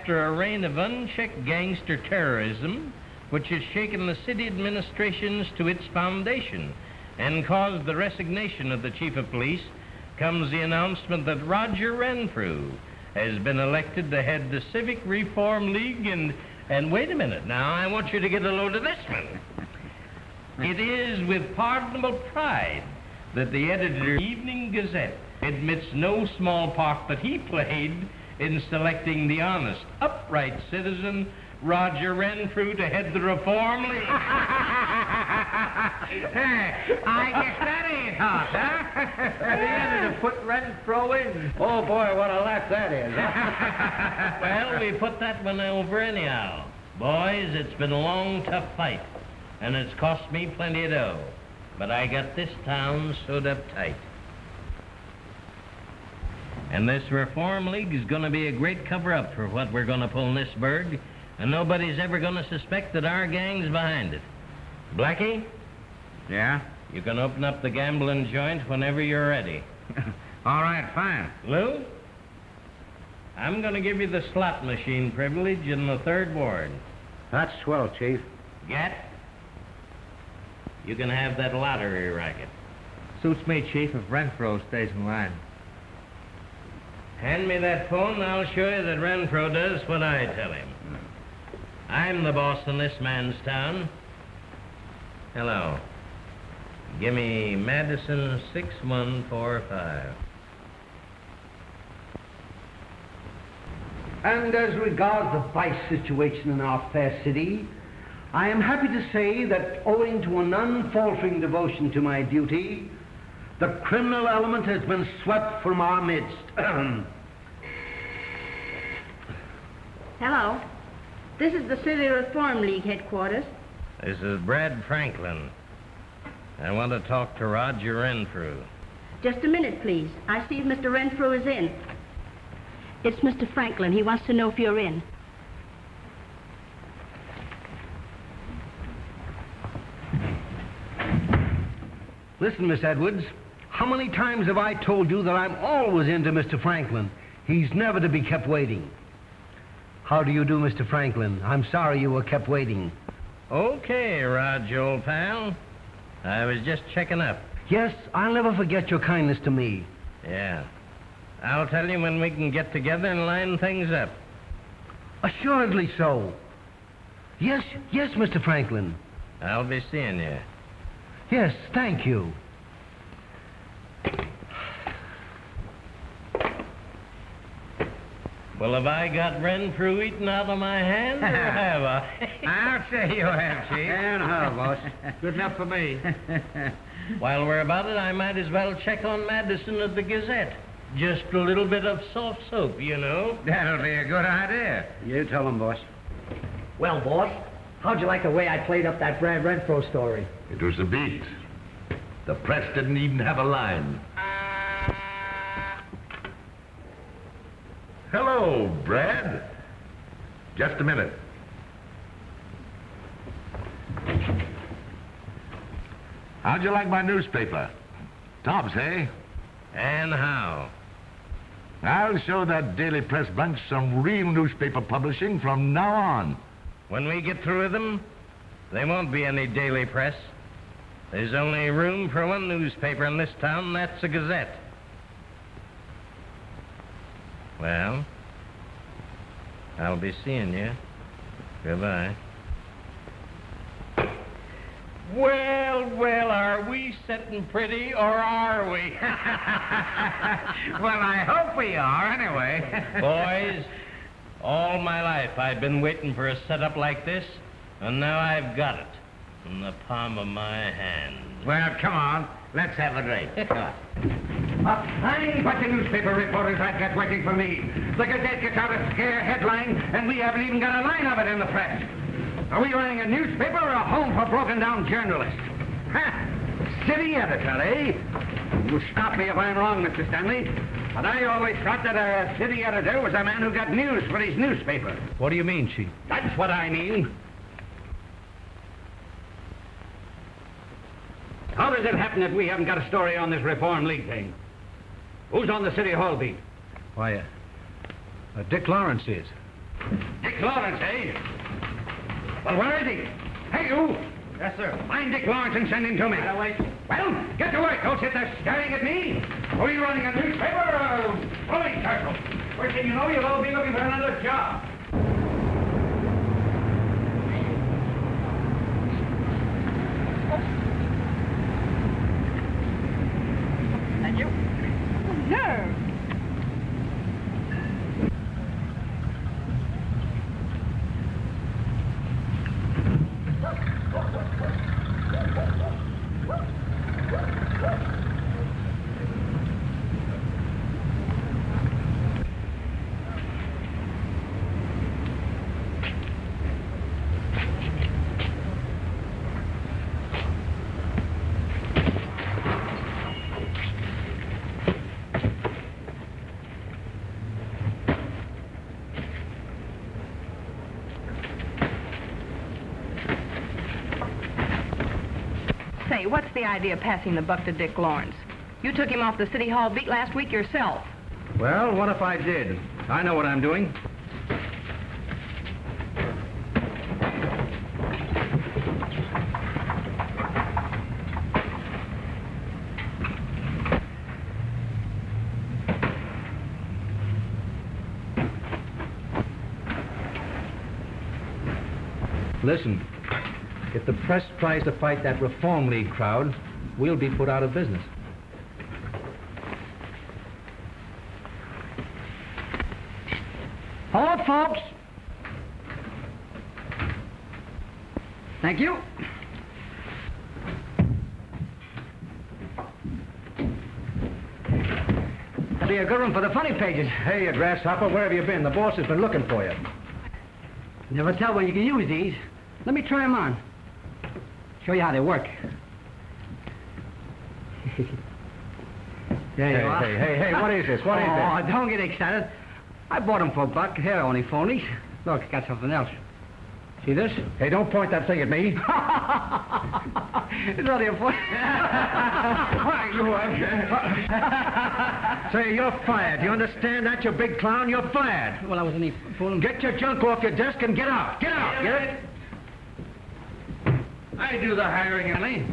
after a reign of unchecked gangster terrorism, which has shaken the city administrations to its foundation and caused the resignation of the chief of police, comes the announcement that Roger Renfrew has been elected to head the Civic Reform League and wait a minute now, I want you to get a load of this one. It is with pardonable pride that the editor of the Evening Gazette admits no small part that he played in selecting the honest, upright citizen Roger Renfrew to head the Reform League. I guess that ain't hot, huh? The editor put Renfrew in. Oh, boy, what a laugh that is. Well, we put that one over anyhow. Boys, it's been a long, tough fight, and it's cost me plenty of dough. But I got this town sewed up tight. And this Reform League is going to be a great cover-up for what we're going to pull in this burg, and nobody's ever going to suspect that our gang's behind it. Blackie? Yeah? You can open up the gambling joint whenever you're ready. All right, fine. Lou? I'm going to give you the slot machine privilege in the third ward. That's swell, Chief. Gat? You can have that lottery racket. Suits me, Chief, if Renfrew stays in line. Hand me that phone and I'll show you that Renfrew does what I tell him. I'm the boss in this man's town. Hello. Give me Madison 6145. And as regards the vice situation in our fair city, I am happy to say that owing to an unfaltering devotion to my duty, the criminal element has been swept from our midst. Hello. This is the City Reform League headquarters. This is Brad Franklin. I want to talk to Roger Renfrew. Just a minute, please. I see if Mr. Renfrew is in. It's Mr. Franklin. He wants to know if you're in. Listen, Miss Edwards, how many times have I told you that I'm always into Mr. Franklin? He's never to be kept waiting. How do you do, Mr. Franklin? I'm sorry you were kept waiting. Okay, Roger, old pal. I was just checking up. Yes, I'll never forget your kindness to me. Yeah. I'll tell you when we can get together and line things up. Assuredly so. Yes, Mr. Franklin. I'll be seeing you. Yes, thank you. Well, have I got Renfrew eaten out of my hand, or have I? I'll say you have, Chief. And how, boss? Good enough for me. While we're about it, I might as well check on Madison of the Gazette. Just a little bit of soft soap, you know. That'll be a good idea. You tell him, boss. Well, boss, how'd you like the way I played up that Brad Renfrew story? It was a beat. The press didn't even have a line. Hello, Brad. Just a minute. How'd you like my newspaper? Tops, eh? And how? I'll show that Daily Press bunch some real newspaper publishing from now on. When we get through with them, there won't be any daily press. There's only room for one newspaper in this town, and that's the Gazette. Well, I'll be seeing you. Goodbye. Well, are we sitting pretty, or are we? Well, I hope we are, anyway. Boys, all my life I've been waiting for a setup like this, and now I've got it in the palm of my hand. Well, come on. Let's have a drink. Come on. I ain't but the newspaper reporters I've got waiting for me. The Gazette gets out a scare headline, and we haven't even got a line of it in the press. Are we running a newspaper or a home for broken-down journalists? Ha! City editor, eh? You stop me if I'm wrong, Mr. Stanley. But I always thought that a city editor was a man who got news for his newspaper. What do you mean, Chief? That's what I mean. How does it happen that we haven't got a story on this Reform League thing? Who's on the City Hall beat? Why, Dick Lawrence is. Dick Lawrence, eh? Well, where is he? Hey, you! Yes, sir. Find Dick Lawrence and send him to me. Right away. Well, get to work. Don't sit there staring at me. Are you running a newspaper or a police circle? First thing you know, you'll all be looking for another job. Thank you. No. Say, what's the idea of passing the buck to Dick Lawrence? You took him off the City Hall beat last week yourself. Well, what if I did? I know what I'm doing. Listen, if the press tries to fight that Reform League crowd, we'll be put out of business. Hold, folks. Thank you. That'll be a good one for the funny pages. Hey, you grasshopper, where have you been? The boss has been looking for you. Never tell when you can use these. Let me try them on. Show you how they work. There you are. Hey, what is this? What is Oh, this? don't get excited. I bought them for $1. Here, only phonies. Look, I got something else. See this? Hey, don't point that thing at me. It's only a phone. Say, you're fired. You understand that, you big clown? You're fired. Well, I wasn't even fooling. Get your junk off your desk and get out. Get out. Get it? I do the hiring, Ellie.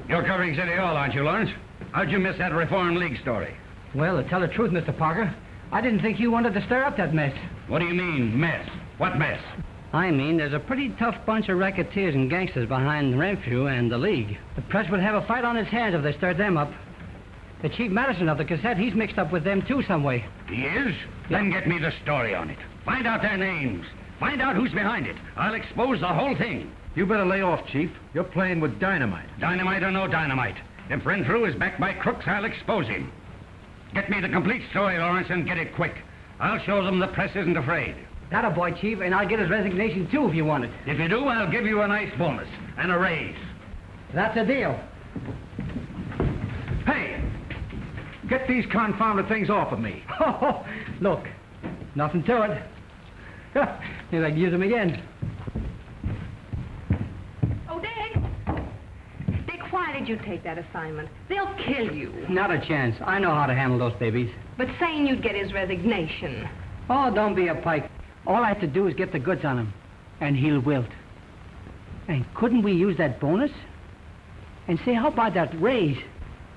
You're covering City Hall, aren't you, Lawrence? How'd you miss that Reform League story? Well, to tell the truth, Mr. Parker, I didn't think you wanted to stir up that mess. What do you mean, mess? What mess? I mean, there's a pretty tough bunch of racketeers and gangsters behind Renfrew and the League. The press would have a fight on its hands if they stirred them up. The Chief Madison of the Gazette, he's mixed up with them too some way. He is? Then get me the story on it. Find out their names. Find out who's behind it. I'll expose the whole thing. You better lay off, Chief. You're playing with dynamite. Dynamite or no dynamite. If Renfrew is backed by crooks, I'll expose him. Get me the complete story, Lawrence, and get it quick. I'll show them the press isn't afraid. That a boy, Chief, and I'll get his resignation too if you want it. If you do, I'll give you a nice bonus and a raise. That's a deal. Hey! Get these confounded things off of me. Look, nothing to it. Maybe I can use them again. Oh, Dick! Dick, why did you take that assignment? They'll kill you. Not a chance. I know how to handle those babies. But saying you'd get his resignation. Oh, don't be a pike. All I have to do is get the goods on him, and he'll wilt. And couldn't we use that bonus? And say, how about that raise?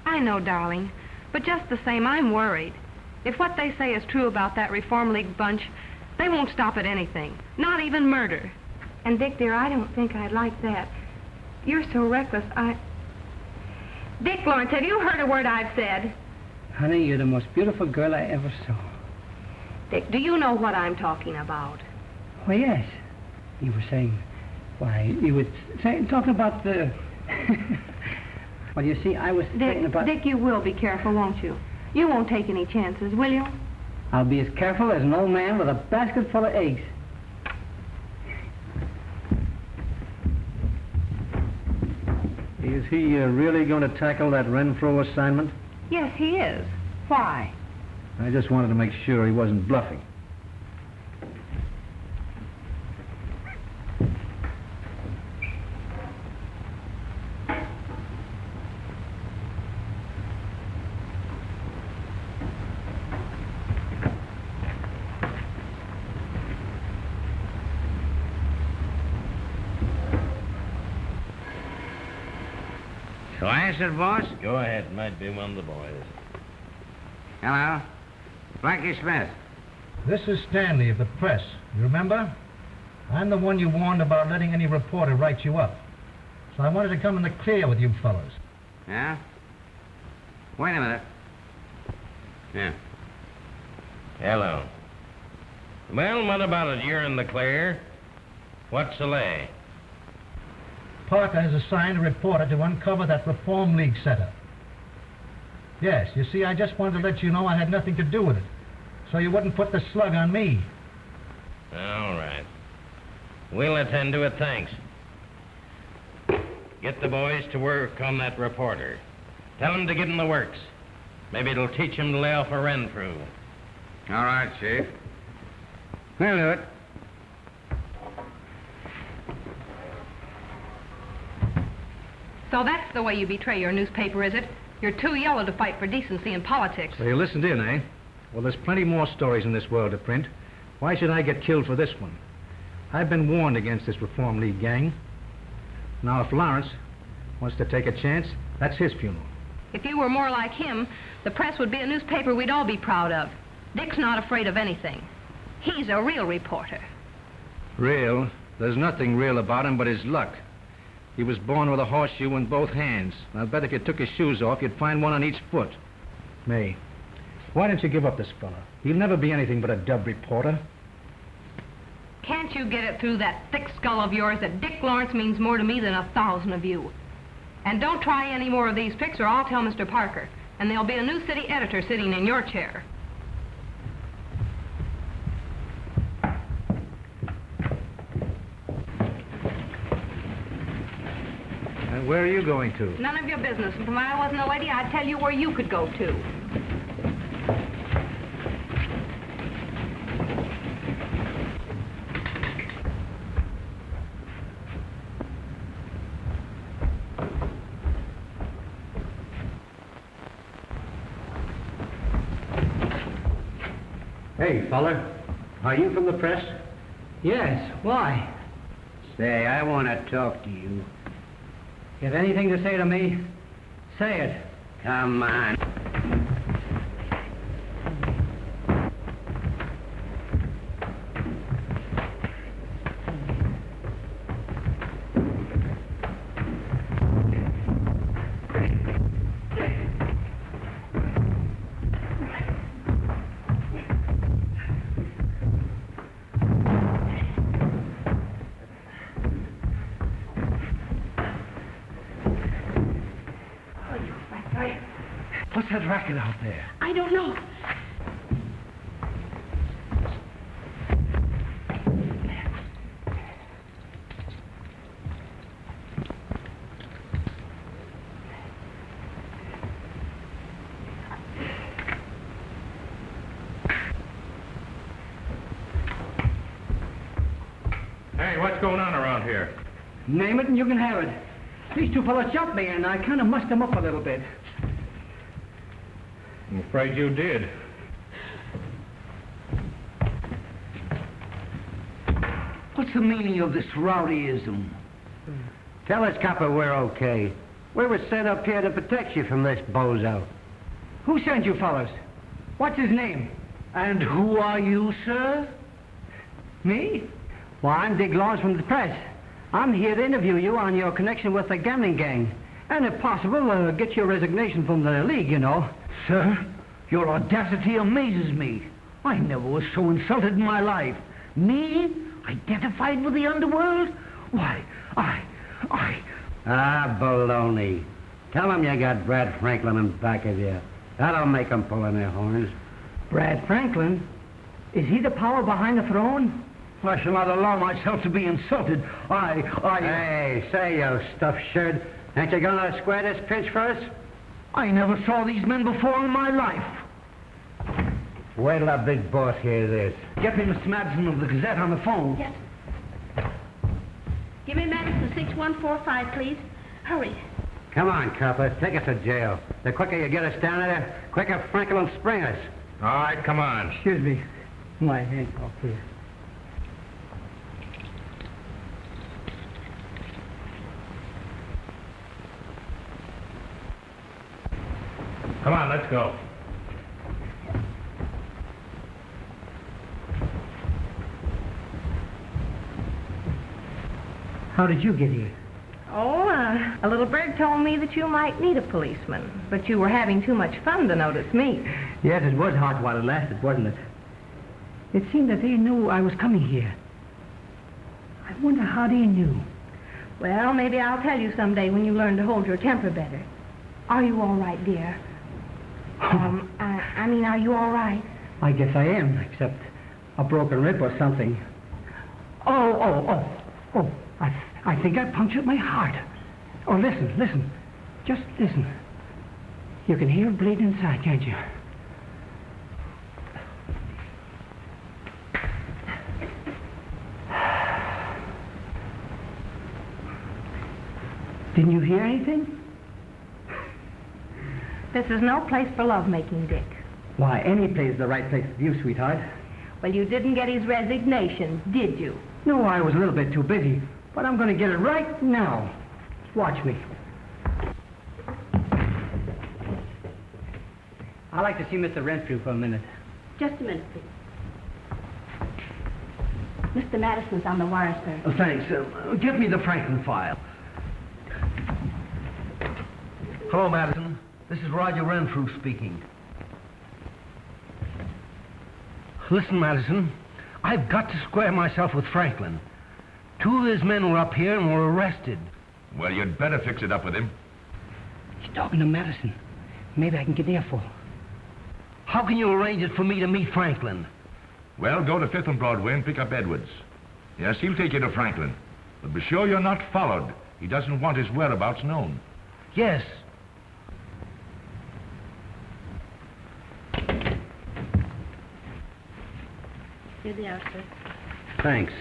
I know, darling. But just the same, I'm worried. If what they say is true about that Reform League bunch, they won't stop at anything. Not even murder. And, Dick, dear, I don't think I'd like that. You're so reckless, Dick Lawrence, have you heard a word I've said? Honey, you're the most beautiful girl I ever saw. Dick, do you know what I'm talking about? Well, yes. You were saying, why, you were talking about the... Well, you see, I was thinking about... Dick, you will be careful, won't you? You won't take any chances, will you? I'll be as careful as an old man with a basket full of eggs. Is he really going to tackle that Renfrew assignment? Yes, he is. Why? I just wanted to make sure he wasn't bluffing. So answer, boss? Go ahead. Might be one of the boys. Hello? Blackie Smith. This is Stanley of the press. You remember? I'm the one you warned about letting any reporter write you up. So I wanted to come in the clear with you fellas. Yeah? Wait a minute. Yeah. Hello. Well, what about it? You're in the clear. What's the lay? Parker has assigned a reporter to uncover that Reform League setup. Yes, you see, I just wanted to let you know I had nothing to do with it, so you wouldn't put the slug on me. All right. We'll attend to it, thanks. Get the boys to work on that reporter. Tell them to get in the works. Maybe it'll teach them to lay off a Renfrew. All right, Chief. We'll do it. So that's the way you betray your newspaper, is it? You're too yellow to fight for decency in politics. So you listened in, eh? Well, there's plenty more stories in this world to print. Why should I get killed for this one? I've been warned against this Reform League gang. Now, if Lawrence wants to take a chance, that's his funeral. If you were more like him, the press would be a newspaper we'd all be proud of. Dick's not afraid of anything. He's a real reporter. Real? There's nothing real about him but his luck. He was born with a horseshoe in both hands. I'll bet if you took his shoes off, you'd find one on each foot. May, why don't you give up this fella? He'll never be anything but a dub reporter. Can't you get it through that thick skull of yours that Dick Lawrence means more to me than 1,000 of you? And don't try any more of these pics or I'll tell Mr. Parker. And there'll be a new city editor sitting in your chair. And where are you going to? None of your business. If I wasn't a lady, I'd tell you where you could go to. Hey, fella, are you from the press? Yes, why? Say, I want to talk to you. You have anything to say to me? Say it. Come on. What's that racket out there? I don't know. Hey, what's going on around here? Name it and you can have it. These two fellas jumped me and I kind of mussed them up a little bit. I'm afraid you did. What's the meaning of this rowdyism? Tell us, copper, we're okay. We were sent up here to protect you from this bozo. Who sent you fellas? What's his name? And who are you, sir? Me? Well, I'm Dick Lawrence from the press. I'm here to interview you on your connection with the gambling gang. And if possible, get your resignation from the league, you know. Sir, your audacity amazes me. I never was so insulted in my life. Me? Identified with the underworld? Why, I... Ah, baloney. Tell them you got Brad Franklin in back of you. That'll make them pull in their horns. Brad Franklin? Is he the power behind the throne? I shall not allow myself to be insulted. Hey, say, you stuffed shirt. Ain't you gonna square this pinch for us? I never saw these men before in my life. Wait till the big boss hears this. Get me Mr. Madison of the Gazette on the phone. Yes. Give me Madison 6145, please. Hurry. Come on, copper. Take us to jail. The quicker you get us down there, the quicker Franklin will spring us. All right, come on. Excuse me. My handcuff here. Come on, let's go. How did you get here? Oh, a little bird told me that you might need a policeman, but you were having too much fun to notice me. Yes, it was hot while it lasted, wasn't it? It seemed that they knew I was coming here. I wonder how they knew. Well, maybe I'll tell you someday when you learn to hold your temper better. Are you all right, dear? I mean, are you all right? I guess I am, except a broken rib or something. Oh, I think I punctured my heart. Oh, listen. Just listen. You can hear it bleeding inside, can't you? Didn't you hear anything? This is no place for lovemaking, Dick. Why, any place is the right place for you, sweetheart. Well, you didn't get his resignation, did you? No, I was a little bit too busy, but I'm going to get it right now. Watch me. I'd like to see Mr. Renfrew for a minute. Just a minute, please. Mr. Madison's on the wire, sir. Oh, thanks. Give me the Franklin file. Hello, Madison. This is Roger Renfrew speaking. Listen, Madison, I've got to square myself with Franklin. 2 of his men were up here and were arrested. Well, you'd better fix it up with him. He's talking to Madison. Maybe I can get the info. How can you arrange it for me to meet Franklin? Well, go to 5th and Broadway and pick up Edwards. Yes, he'll take you to Franklin. But be sure you're not followed. He doesn't want his whereabouts known. Yes. Here they are, sir. Thanks.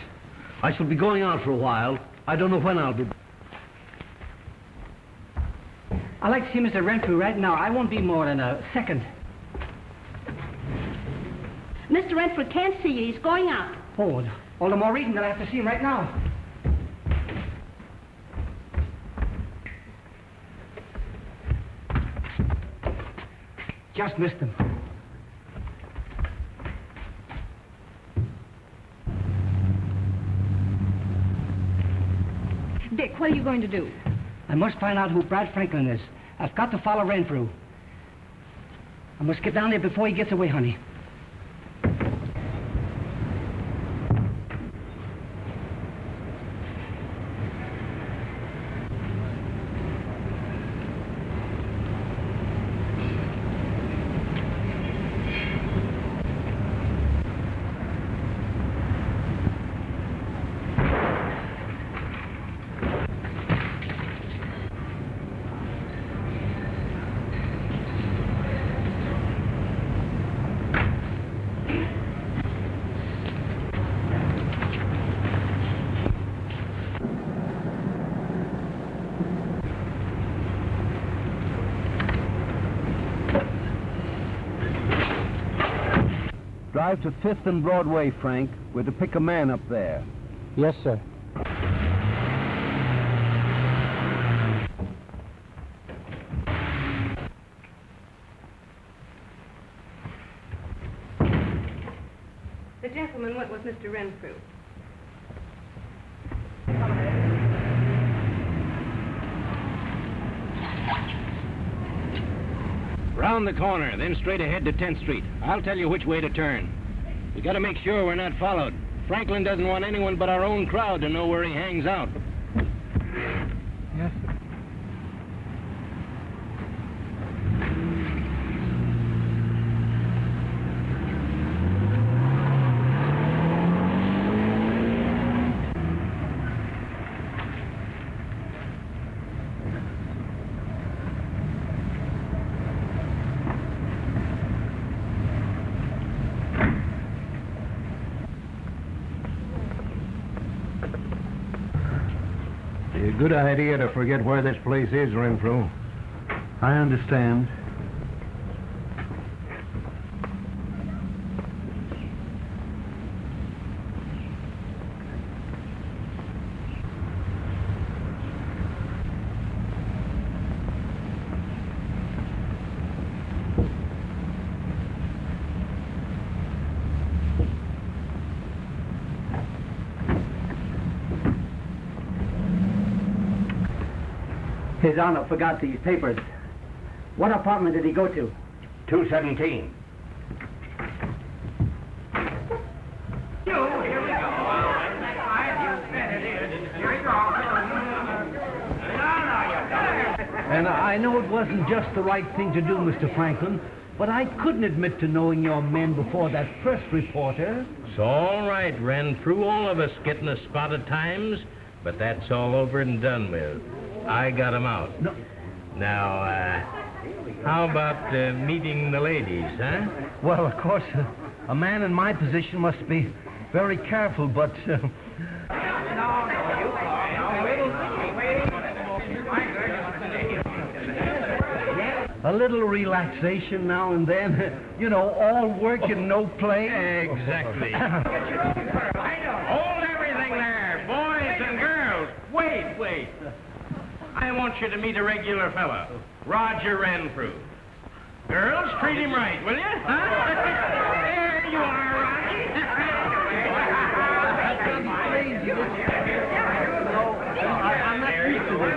I shall be going out for a while. I don't know when I'll be... I'd like to see Mr. Renfrew right now. I won't be more than a second. Mr. Renfrew can't see you. He's going out. Oh, all the more reason that I have to see him right now. Just missed him. Dick, what are you going to do? I must find out who Brad Franklin is. I've got to follow Renfrew. I must get down there before he gets away, honey. Drive to 5th and Broadway, Frank. We're to pick a man up there. Yes, sir. The gentleman went with Mr. Renfrew. Round the corner, then straight ahead to 10th Street. I'll tell you which way to turn. We gotta make sure we're not followed. Franklin doesn't want anyone but our own crowd to know where he hangs out. Yes, sir. A good idea to forget where this place is, Renfrew. I understand. His Honor forgot these papers. What apartment did he go to? 217. And I know it wasn't just the right thing to do, Mr. Franklin, but I couldn't admit to knowing your men before that press reporter. It's all right, Renfrew. All of us getting a spot at times, but that's all over and done with. I got 'em out. No. Now, how about meeting the ladies, huh? Well, of course, a man in my position must be very careful, but... a little relaxation now and then. You know, all work and no play. Exactly. Hold everything there, boys and girls. Wait. I want you to meet a regular fella, Roger Renfrew. Girls, treat him right, will you? Huh? There you are, Roger. I'm not used to this.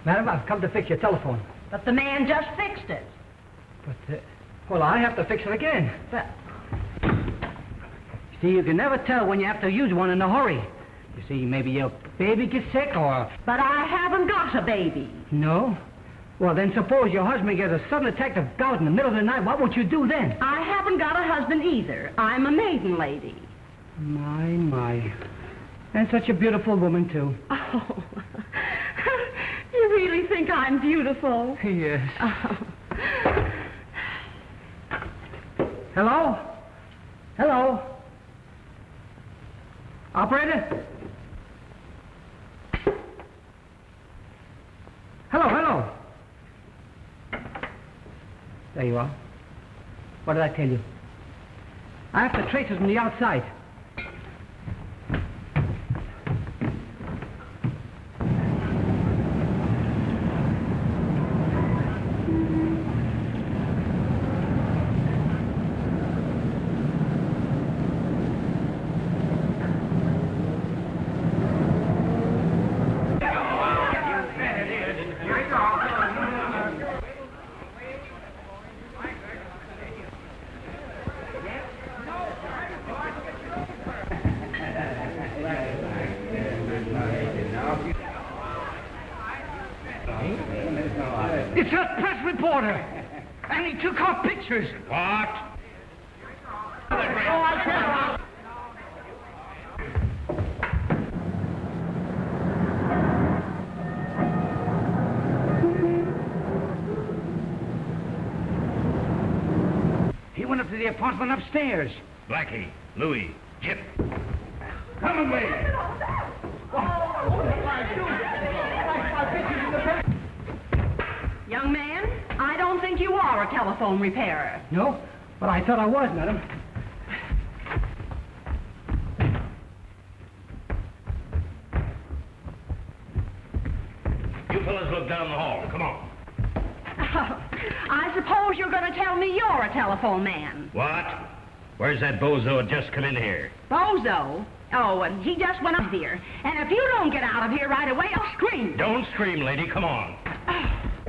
Madam, I've come to fix your telephone. But the man just fixed it. But, well, I have to fix it again. But See, you can never tell when you have to use one in a hurry. You see, maybe your baby gets sick or... But I haven't got a baby. No? Well, then suppose your husband gets a sudden attack of gout in the middle of the night. What would you do then? I haven't got a husband either. I'm a maiden lady. My. And such a beautiful woman, too. Oh, you really think I'm beautiful? Yes. Oh. Hello? Hello? Operator? Hello. There you are. What did I tell you? I have to trace it from the outside. It's that press reporter! And he took our pictures! What? He went up to the apartment upstairs. Blackie, Louis, Chip. Come away. Young man, I don't think you are a telephone repairer. No? But I thought I was, madam. You fellas look down the hall. Come on. I suppose you're going to tell me you're a telephone man. What? Where's that bozo that just come in here? Bozo? Oh, and he just went up here. And if you don't get out of here right away, I'll scream. Don't scream, lady. Come on.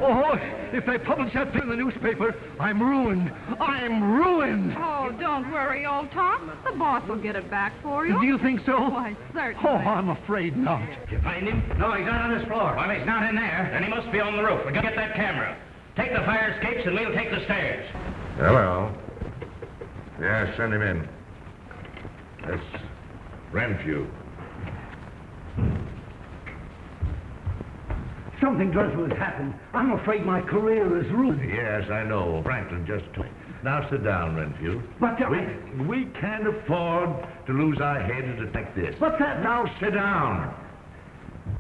Oh, if they publish that thing in the newspaper, I'm ruined. I'm ruined. Oh, don't worry, old top. The boss will get it back for you. Do you think so? Why, certainly. Oh, I'm afraid not. Did you find him? No, he's not on this floor. Well, he's not in there. Then he must be on the roof. We gotta get that camera. Take the fire escapes and we'll take the stairs. Hello. Yeah, send him in. Yes. Renfrew. Something dreadful has happened. I'm afraid my career is ruined. Yes, I know. Franklin just told me. Now sit down, Renfrew. But we can't afford to lose our heads like this. What's that? Now sit down.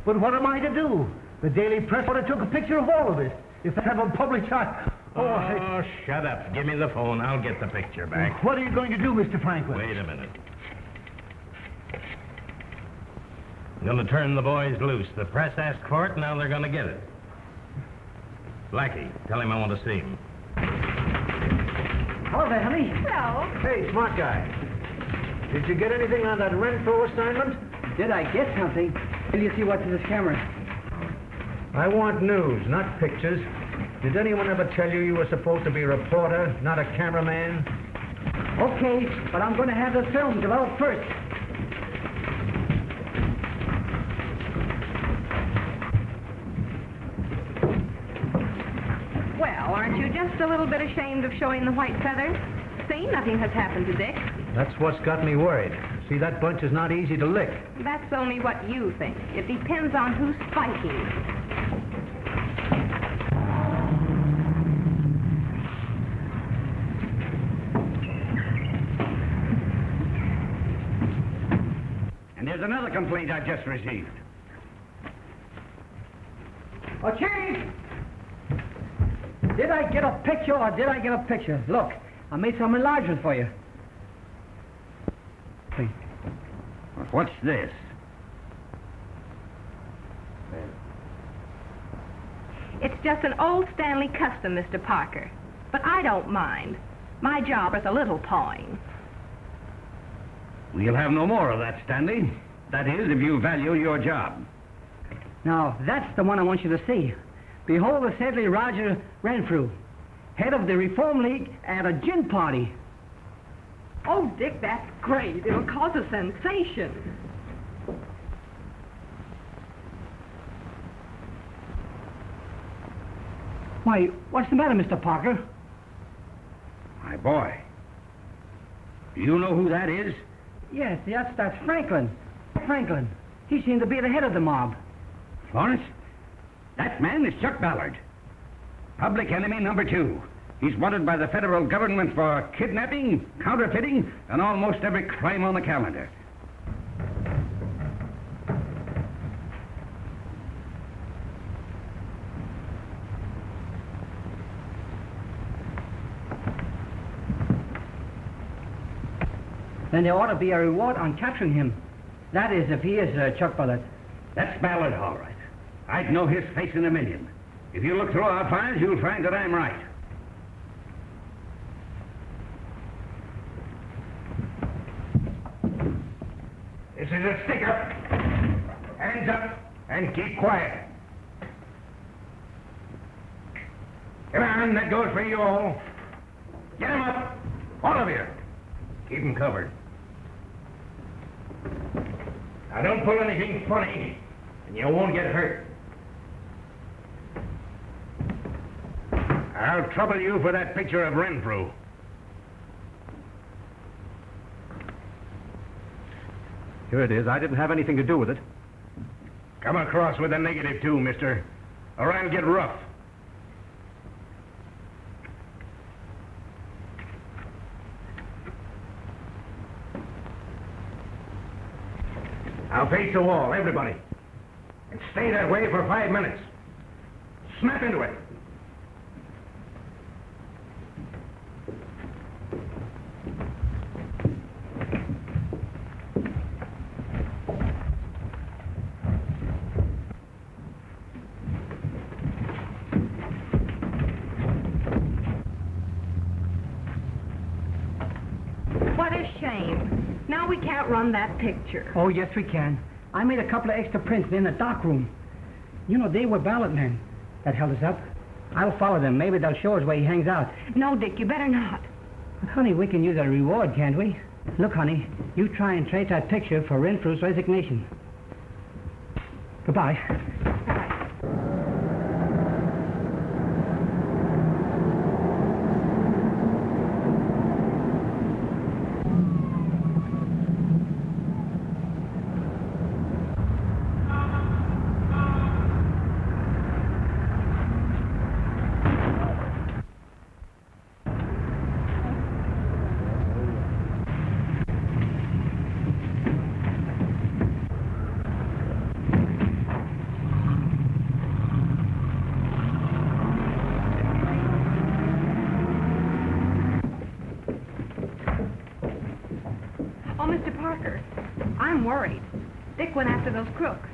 But what am I to do? The Daily Press would have took a picture of all of this. If they have a public shot... Oh, shut up. Give me the phone. I'll get the picture back. What are you going to do, Mr. Franklin? Wait a minute. I'm going to turn the boys loose. The press asked for it, now they're going to get it. Blackie, tell him I want to see him. Hello there, honey. Hello. Hey, smart guy. Did you get anything on that Renfrew assignment? Did I get something? Will you see what's in this camera? I want news, not pictures. Did anyone ever tell you were supposed to be a reporter, not a cameraman? Okay, but I'm going to have the film developed first. Well, aren't you just a little bit ashamed of showing the white feathers? See, nothing has happened to Dick. That's what's got me worried. See, that bunch is not easy to lick. That's only what you think. It depends on who's fighting. And there's another complaint I just received. Oh, Chief! Did I get a picture or did I get a picture? Look, I made some enlargements for you. See. What's this? It's just an old Stanley custom, Mr. Parker. But I don't mind. My job is a little pawing. We'll have no more of that, Stanley. That is, if you value your job. Now, that's the one I want you to see. Behold the saintly Roger Renfrew, head of the Reform League at a gin party. Oh, Dick, that's great. It'll cause a sensation. Why, what's the matter, Mr. Parker? My boy. Do you know who that is? Yes, that's Franklin. Franklin. He seemed to be the head of the mob. Florence? That man is Chuck Ballard. Public enemy number 2. He's wanted by the federal government for kidnapping, counterfeiting, and almost every crime on the calendar. Then there ought to be a reward on capturing him. That is, if he is Chuck Ballard. That's Ballard, all right. I'd know his face in a million. If you look through our files, you'll find that I'm right. This is a stick-up. Hands up and keep quiet. Come on, that goes for you all. Get him up, all of you. Keep him covered. Now, don't pull anything funny, and you won't get hurt. I'll trouble you for that picture of Renfrew. Here it is. I didn't have anything to do with it. Come across with a negative, too, mister, or I'll get rough. Now face the wall, everybody. And stay that way for 5 minutes. Snap into it. What a shame. Now we can't run that picture. Oh, yes, we can. I made a couple of extra prints in the dock room. You know, they were Ballard men that held us up. I'll follow them. Maybe they'll show us where he hangs out. No, Dick, you better not. But, honey, we can use a reward, can't we? Look, honey, you try and trade that picture for Renfrew's resignation. Goodbye. worried. Dick went after those crooks.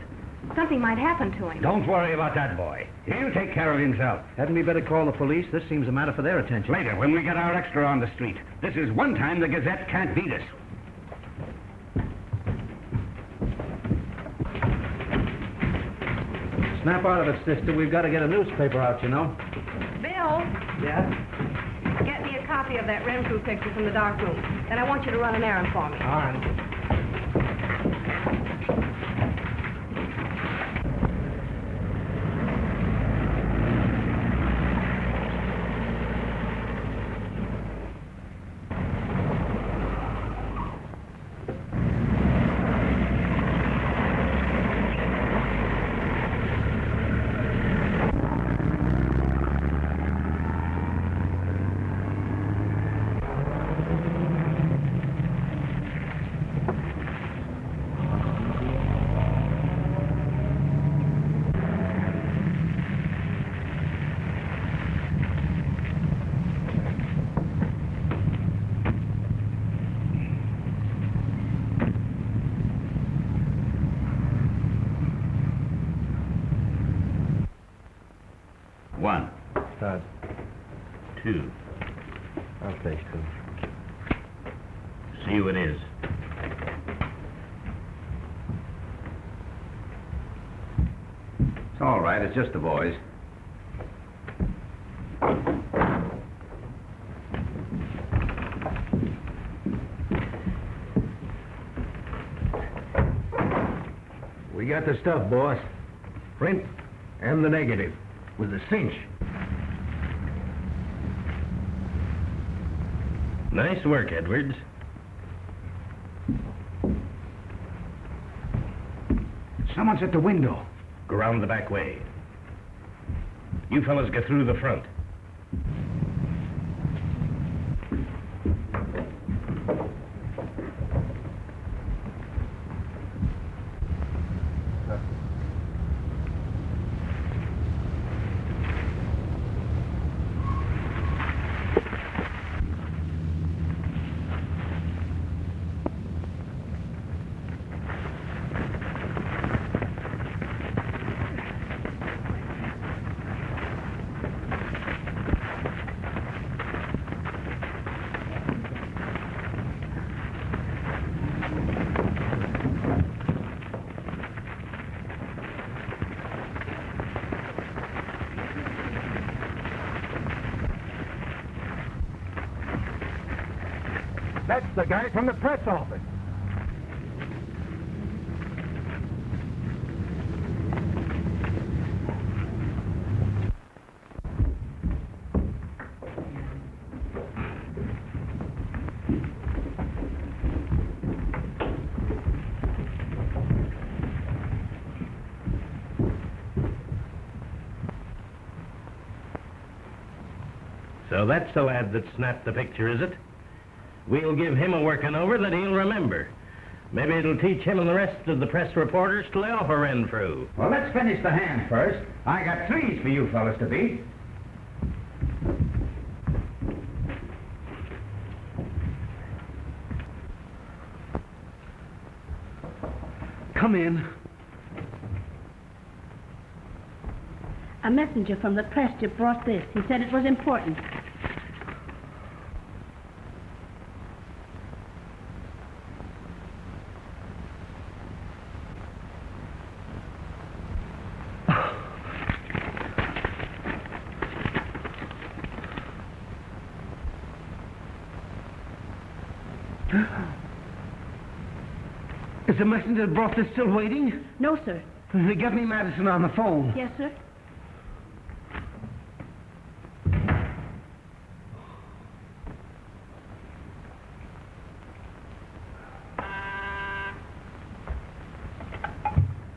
Something might happen to him. Don't worry about that boy. He'll take care of himself. Hadn't we better call the police? This seems a matter for their attention. Later, when we get our extra on the street. This is one time the Gazette can't beat us. Snap out of it, sister. We've got to get a newspaper out, you know. Bill, Yeah? get me a copy of that Renfrew picture from the dark room. Then I want you to run an errand for me. All right. One. Start. Two. I'll take two. See who it is. It's all right. It's just the boys. We got the stuff, boss. Print and the negative. With a cinch. Nice work, Edwards. Someone's at the window. Go round the back way. You fellas get through the front. That's the guy from the press office. So that's the lad that snapped the picture, is it? We'll give him a working over that he'll remember. Maybe it'll teach him and the rest of the press reporters to lay off a Renfrew. Well, let's finish the hand first. I got threes for you fellas to beat. Come in. A messenger from the press just brought this. He said it was important. Is the messenger that brought this still waiting? No, sir. Get me Madison on the phone. Yes, sir.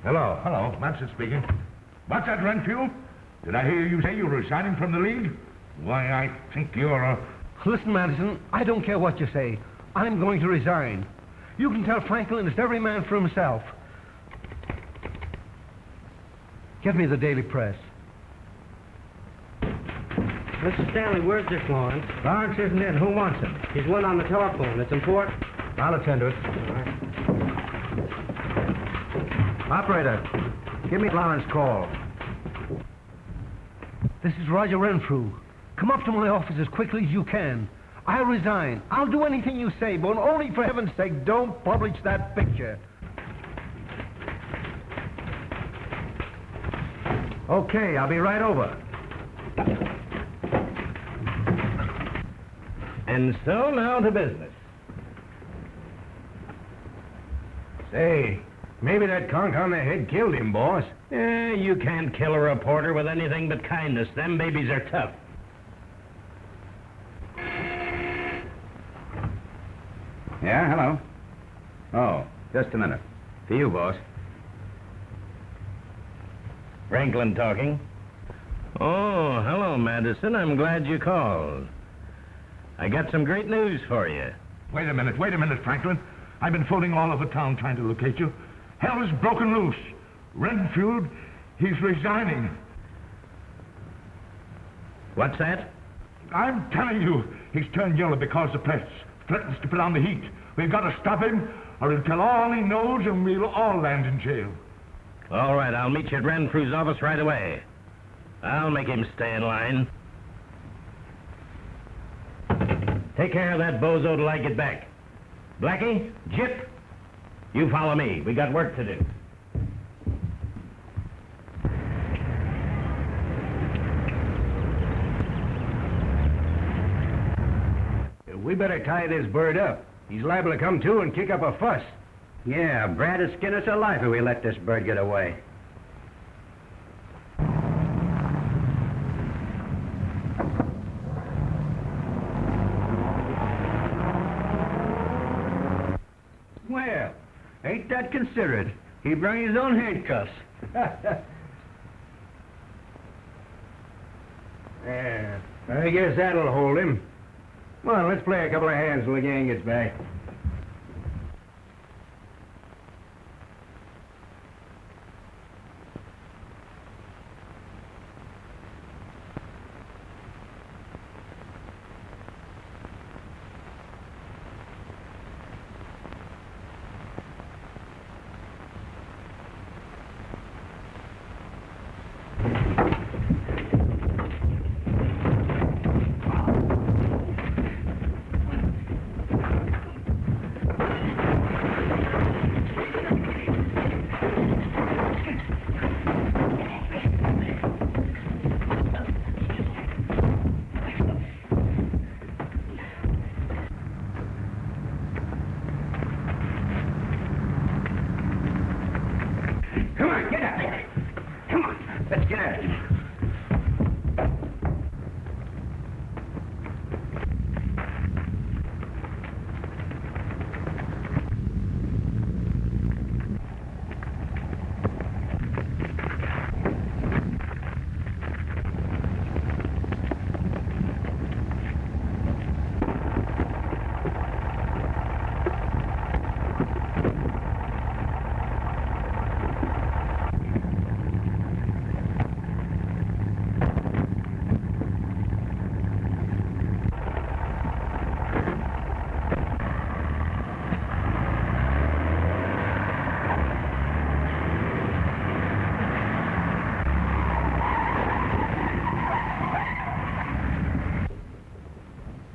Hello. Hello. Madison speaking. What's that, Renfrew? Did I hear you say you were resigning from the League? Why, I think you're a... Listen, Madison, I don't care what you say. I'm going to resign. You can tell Franklin it's every man for himself. Get me the Daily Press. Mr. Stanley, where's Dick Lawrence? Lawrence isn't in. Who wants him? He's one on the telephone. It's important. I'll attend to it. All right. Operator, give me Lawrence call. This is Roger Renfrew. Come up to my office as quickly as you can. I'll resign. I'll do anything you say, but only for heaven's sake, don't publish that picture. Okay, I'll be right over. And so now to business. Say, maybe that conk on the head killed him, boss. You can't kill a reporter with anything but kindness. Them babies are tough. Yeah, hello. Oh, just a minute. For you, boss. Franklin talking. Oh, hello, Madison. I'm glad you called. I got some great news for you. Wait a minute, Franklin. I've been phoning all over town trying to locate you. Hell has broken loose. Renfield, he's resigning. What's that? I'm telling you, he's turned yellow because the press threatens to put on the heat. We've got to stop him, or he'll tell all he knows, and we'll all land in jail. All right, I'll meet you at Renfrew's office right away. I'll make him stay in line. Take care of that bozo till I get back. Blackie, Jip, you follow me. We got work to do. We better tie this bird up. He's liable to come to and kick up a fuss. Yeah, Brad would skin us alive if we let this bird get away. Well, ain't that considerate? He brought his own handcuffs. Yeah, I guess that'll hold him. Well, let's play a couple of hands till the gang gets back. Come on, get up. Come on, let's get at it.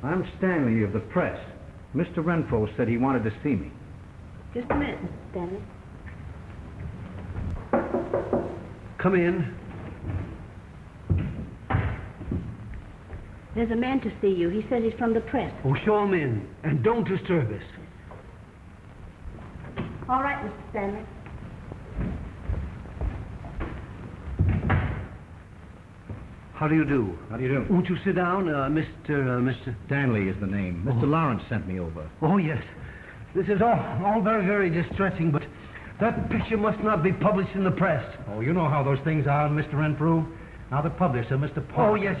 I'm Stanley of the press. Mr. Renfrew said he wanted to see me. Just a minute, Mr. Stanley. Come in. There's a man to see you. He says he's from the press. Oh, show him in. And don't disturb us. All right, Mr. Stanley. How do you do? How do you do? Won't you sit down, Mr. Stanley is the name. Mr. Lawrence sent me over. Oh, yes. This is all very, very distressing, but that picture must not be published in the press. Oh, you know how those things are, Mr. Renfrew. Now the publisher, Mr. Park. Oh, yes.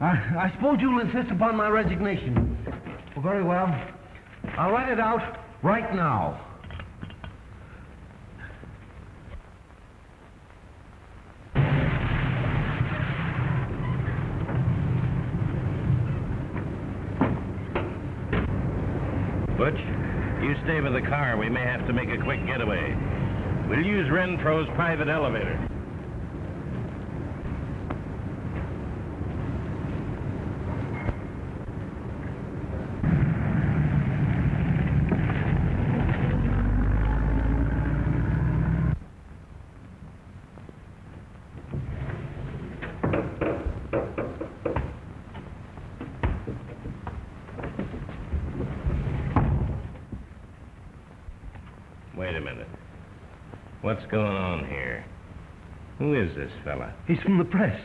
I suppose you'll insist upon my resignation. Well, very well. I'll write it out right now. Butch, you stay with the car. We may have to make a quick getaway. We'll use Renfro's private elevator. Wait a minute. What's going on here? Who is this fella? He's from the press.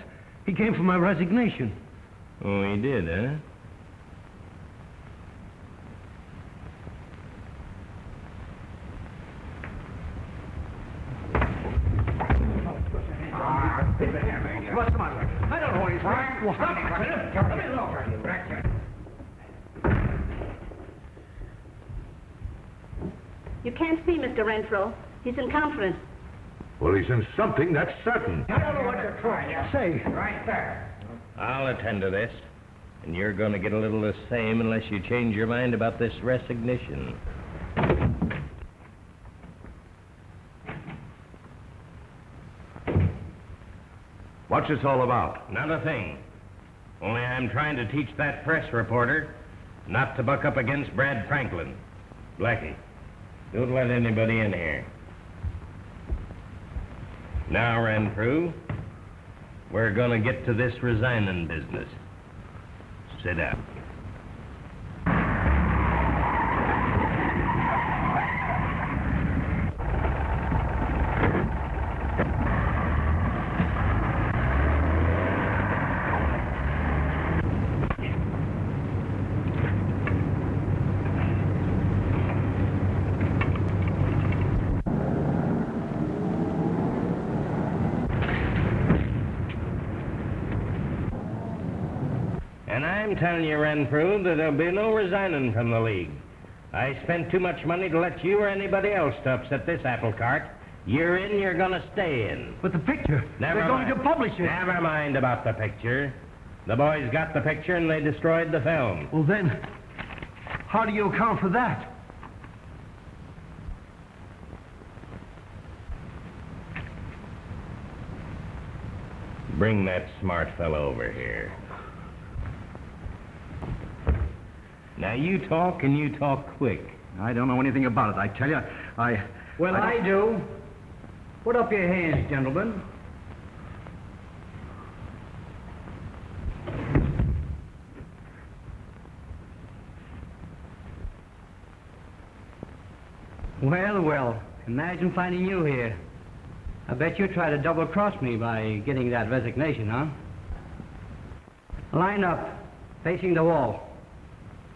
He came for my resignation. Oh, he did, huh? What's the matter? I don't know what he's You can't see Mr. Renfro. He's in conference. Well, he's in something, that's certain. I don't know what you're trying to say. Right there. I'll attend to this. And you're going to get a little the same unless you change your mind about this resignation. What's this all about? Not a thing. Only I'm trying to teach that press reporter not to buck up against Brad Franklin. Blackie, don't let anybody in here. Now, Renfrew, we're going to get to this resigning business. Sit down. And I'm telling you, Renfrew, that there'll be no resigning from the League. I spent too much money to let you or anybody else to upset this apple cart. You're in, you're gonna stay in. But the picture, Never they're going mind. to publish it. Never mind about the picture. The boys got the picture and they destroyed the film. Well, then, how do you account for that? Bring that smart fellow over here. Now, you talk, and you talk quick. I don't know anything about it. I tell you, Well, I do. Put up your hands, gentlemen. Well, well, imagine finding you here. I bet you try to double-cross me by getting that resignation, huh? Line up, facing the wall,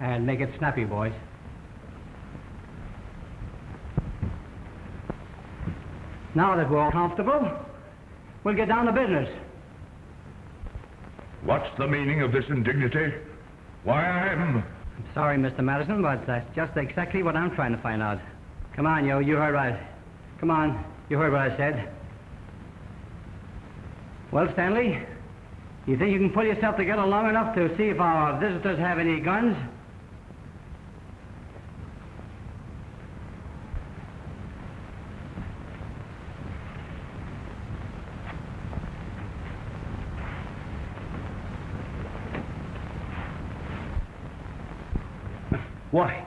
and make it snappy, boys. Now that we're all comfortable, we'll get down to business. What's the meaning of this indignity? Why, I'm Sorry, Mr. Madison, but that's just exactly what I'm trying to find out. Come on, you heard right. Come on, you heard what I said. Well, Stanley, you think you can pull yourself together long enough to see if our visitors have any guns? Why?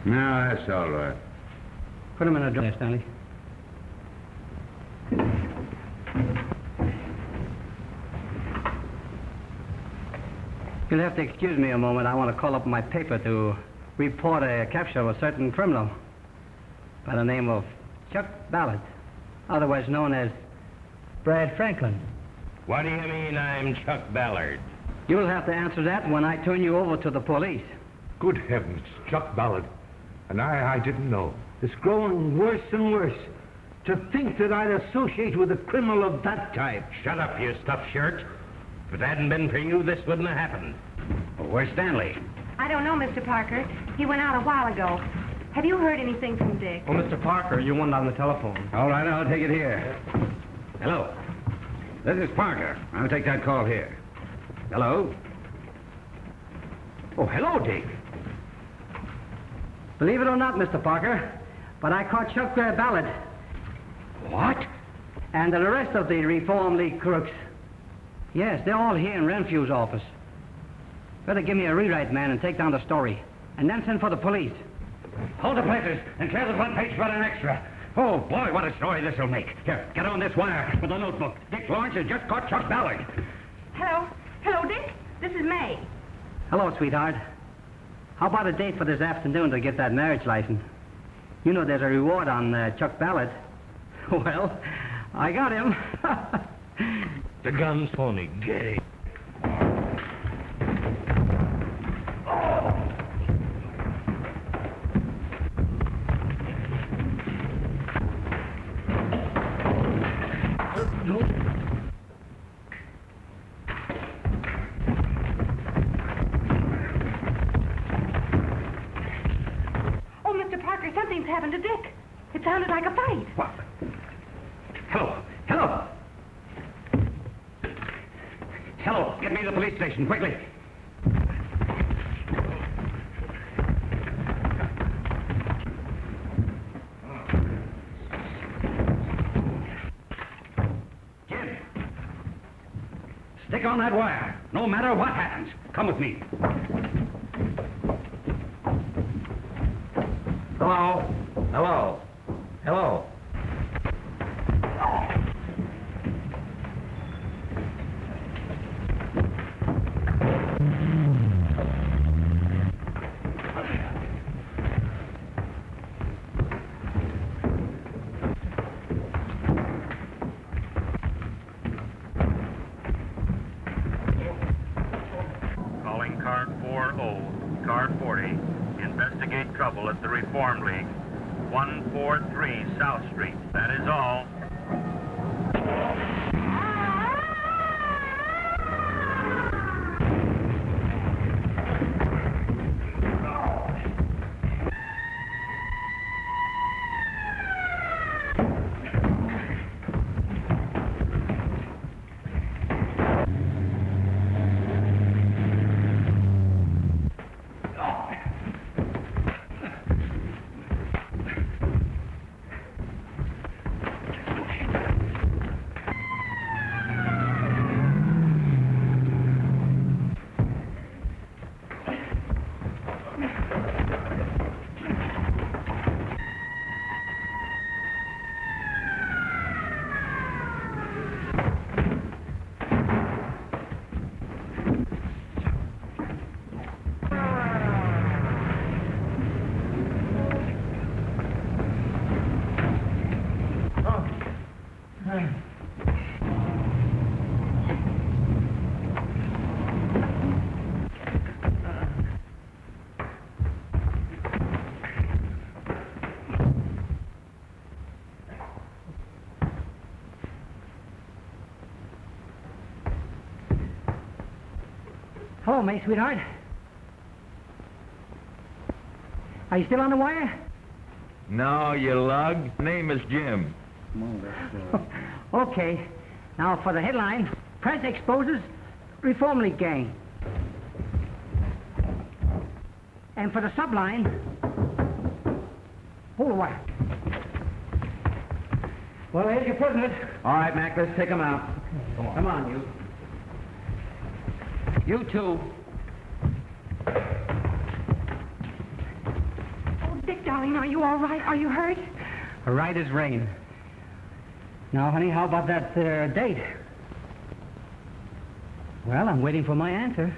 No, that's all right. Put them in a drawer, Stanley. You'll have to excuse me a moment. I want to call up my paper to report a capture of a certain criminal by the name of Chuck Ballard, otherwise known as Brad Franklin. What do you mean I'm Chuck Ballard? You'll have to answer that when I turn you over to the police. Good heavens, Chuck Ballard. And I didn't know. It's growing worse and worse. To think that I'd associate with a criminal of that type. Shut up, you stuffed shirt. If it hadn't been for you, this wouldn't have happened. Well, where's Stanley? I don't know, Mr. Parker. He went out a while ago. Have you heard anything from Dick? Oh, Mr. Parker, you wanted on the telephone. All right, I'll take it here. Hello. This is Parker. I'll take that call here. Hello? Oh, hello, Dick. Believe it or not, Mr. Parker, but I caught Chuck Ballard. What? And the rest of the Reform League crooks. Yes, they're all here in Renfrew's office. Better give me a rewrite, man, and take down the story. And then send for the police. Hold the places and clear the front page for an extra. Oh, boy, what a story this will make. Here, get on this wire with a notebook. Dick Lawrence has just caught Chuck Ballard. Hello? Hello, Dick? This is May. Hello, sweetheart. How about a date for this afternoon to get that marriage license? You know there's a reward on Chuck Ballard. Well, I got him. The gun's phony. Gay. Oh, Mr. Parker, something's happened to Dick. It sounded like a fight. What? Hello. Hello. Hello. Get me to the police station, quickly. Jim. Stick on that wire, no matter what happens. Come with me. Hello? Hello? Hello? Calling car 40, car 40. Investigate trouble at the Reform League. 143 South Street. That is all. Hello, May, sweetheart. Are you still on the wire? No, you lug. Name is Jim. Okay. Now for the headline, press exposes Reform League gang. And for the subline, hold the wire. Well, here's your prisoners. All right, Mac, let's take him out. Come on, you. You too. Oh, Dick, darling, are you all right? Are you hurt? Right as rain. Now, honey, how about that date? Well, I'm waiting for my answer.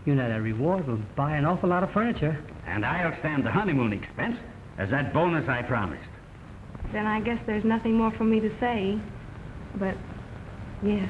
You know that reward will buy an awful lot of furniture. And I'll stand the honeymoon expense as that bonus I promised. Then I guess there's nothing more for me to say. But, yes.